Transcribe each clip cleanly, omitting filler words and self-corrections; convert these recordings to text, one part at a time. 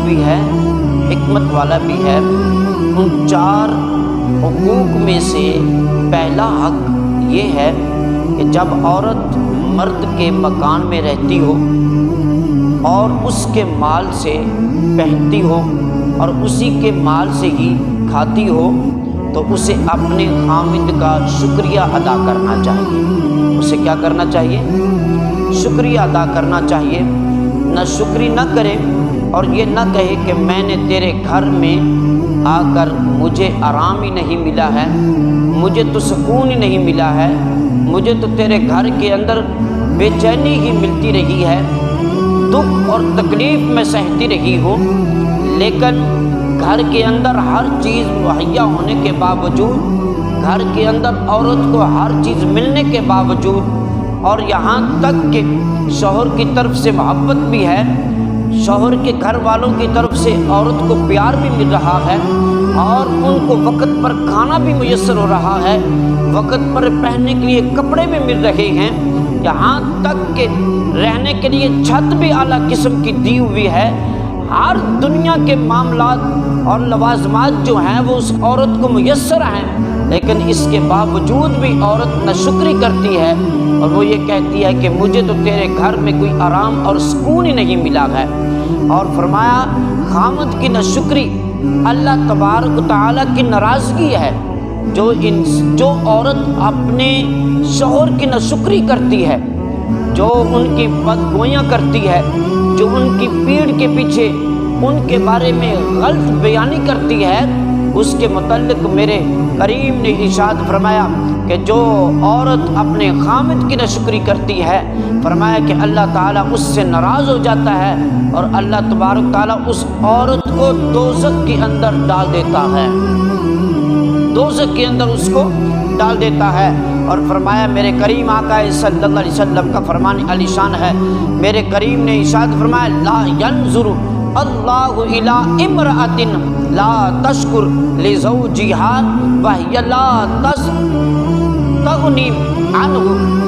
بھی ہے، حکمت والا بھی ہے۔ ان 4 حقوق میں سے پہلا حق یہ ہے کہ جب عورت مرد کے مکان میں رہتی ہو اور اس کے مال سے پہنتی ہو اور اسی کے مال سے ہی کھاتی ہو تو اسے اپنے خامند کا شکریہ ادا کرنا چاہیے۔ اسے کیا کرنا چاہیے؟ شکریہ ادا کرنا چاہیے۔ نہ شکری نہ کرے اور یہ نہ کہے کہ میں نے تیرے گھر میں آ کر مجھے آرام ہی نہیں ملا ہے، مجھے تو سکون ہی نہیں ملا ہے، مجھے تو تیرے گھر کے اندر بے چینی ہی ملتی رہی ہے، دکھ اور تکلیف میں سہتی رہی ہوں، لیکن گھر کے اندر ہر چیز مہیا ہونے کے باوجود، گھر کے اندر عورت کو ہر چیز ملنے کے باوجود، اور یہاں تک کہ شوہر کی طرف سے محبت بھی ہے، شوہر کے گھر والوں کی طرف سے عورت کو پیار بھی مل رہا ہے، اور ان کو وقت پر کھانا بھی میسر ہو رہا ہے، وقت پر پہننے کے لیے کپڑے بھی مل رہے ہیں، یہاں تک کہ رہنے کے لیے چھت بھی اعلیٰ قسم کی دی ہوئی ہے، ہر دنیا کے معاملات اور لوازمات جو ہیں وہ اس عورت کو میسر ہیں، لیکن اس کے باوجود بھی عورت ناشکری کرتی ہے اور وہ یہ کہتی ہے کہ مجھے تو تیرے گھر میں کوئی آرام اور سکون ہی نہیں ملا ہے۔ اور فرمایا خامد کی ناشکری اللہ تبارک و تعالیٰ کی ناراضگی ہے۔ جو عورت اپنے شوہر کی ناشکری کرتی ہے، جو ان کی بدگوئیاں کرتی ہے، جو ان کی پیٹھ کے پیچھے ان کے بارے میں غلط بیانی کرتی ہے، اس کے متعلق میرے کریم نے ارشاد فرمایا کہ جو عورت اپنے خامد کی ناشکری کرتی ہے، فرمایا کہ اللہ تعالیٰ اس سے ناراض ہو جاتا ہے اور اللہ تبارک تعالیٰ اس عورت کو دوزخ کے اندر ڈال دیتا ہے، دوزخ کے اندر اس کو ڈال دیتا ہے۔ اور فرمایا میرے کریم آقا صلی اللہ علیہ وسلم کا فرمان علی شان ہے، میرے کریم نے ارشاد فرمایا لا ينظر اللہ الی امرأۃ لا تشکر لزوجها وہی لا تستغنی عنہ۔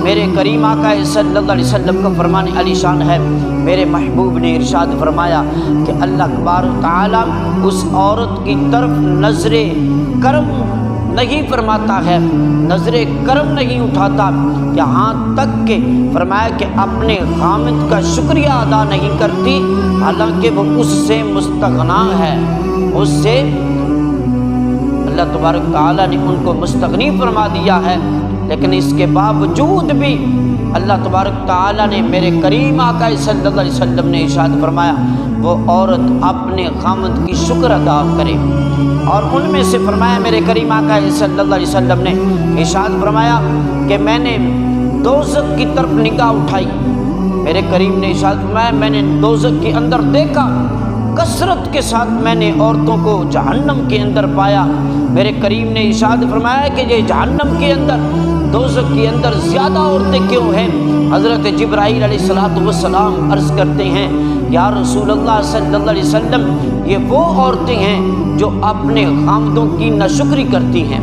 میرے کریم آقا صلی اللہ علیہ وسلم کا فرمان علی شان ہے، میرے محبوب نے ارشاد فرمایا کہ اللہ تبارک تعالیٰ اس عورت کی طرف نظر کرم نہیں فرماتا ہے، نظر کرم نہیں اٹھاتا، یہاں تک کہ فرمایا کہ اپنے خامد کا شکریہ ادا نہیں کرتی، حالانکہ وہ اس سے مستغنا ہے، اس سے اللہ تبارک تعالیٰ نے ان کو مستغنی فرما دیا ہے، لیکن اس کے باوجود بھی اللہ تبارک تعالیٰ نے میرے کریم آقا صلی اللہ علیہ وسلم نے ارشاد فرمایا وہ عورت اپنے خامد کی شکر ادا کرے۔ اور ان میں سے فرمایا میرے کریم آقا صلی اللہ علیہ وسلم نے ارشاد فرمایا کہ میں نے دوزخ کی طرف نگاہ اٹھائی، میرے کریم نے ارشاد فرمایا میں نے دوزخ کے اندر دیکھا، کثرت کے ساتھ میں نے عورتوں کو جہنم کے اندر پایا۔ میرے کریم نے ارشاد فرمایا کہ یہ جہنم کے اندر، دوزخ کے اندر زیادہ عورتیں کیوں ہیں؟ حضرت جبرائیل علیہ السلام عرض کرتے ہیں یا رسول اللہ صلی اللہ علیہ وسلم یہ وہ عورتیں ہیں جو اپنے خامدوں کی ناشکری کرتی ہیں،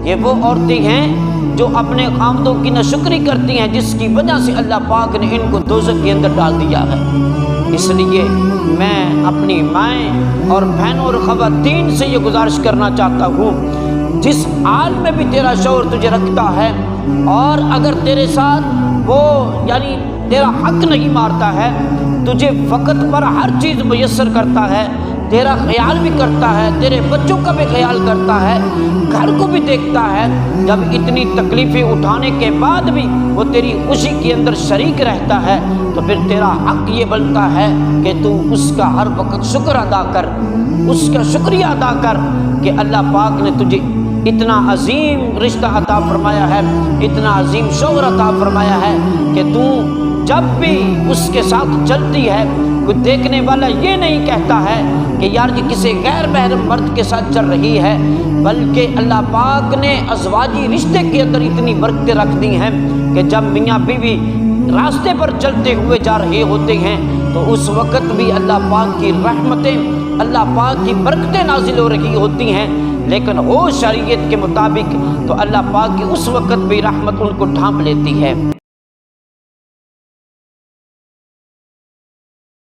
یہ وہ عورتیں ہیں جو اپنے خامدوں کی ناشکری کرتی ہیں، جس کی وجہ سے اللہ پاک نے ان کو دوزخ کے اندر ڈال دیا ہے۔ اس لیے میں اپنی مائیں اور بہنوں اور خواتین سے یہ گزارش کرنا چاہتا ہوں، جس حال میں بھی تیرا شوہر تجھے رکھتا ہے اور اگر تیرے ساتھ وہ یعنی تیرا حق نہیں مارتا ہے، تجھے وقت پر ہر چیز میسر کرتا ہے، تیرا خیال بھی کرتا ہے، تیرے بچوں کا بھی خیال کرتا ہے، گھر کو بھی دیکھتا ہے، جب اتنی تکلیفیں اٹھانے کے بعد بھی وہ تیری خوشی کے اندر شریک رہتا ہے، تو پھر تیرا حق یہ بنتا ہے کہ تو اس کا ہر وقت شکر ادا کر، اس کا شکریہ ادا کر کہ اللہ پاک نے تجھے اتنا عظیم رشتہ عطا فرمایا ہے، اتنا عظیم شوہر عطا فرمایا ہے کہ تو جب بھی اس کے ساتھ چلتی ہے کوئی دیکھنے والا یہ نہیں کہتا ہے کہ یار یہ کسی غیر محرم مرد کے ساتھ چل رہی ہے، بلکہ اللہ پاک نے ازواجی رشتے کے اندر اتنی برکتیں رکھ دی ہیں کہ جب میاں بیوی راستے پر چلتے ہوئے جا رہے ہوتے ہیں تو اس وقت بھی اللہ پاک کی رحمتیں، اللہ پاک کی برکتیں نازل ہو رہی ہوتی ہیں، لیکن ہو شریعت کے مطابق تو اللہ پاک کی اس وقت بھی رحمت ان کو ڈھانپ لیتی ہے۔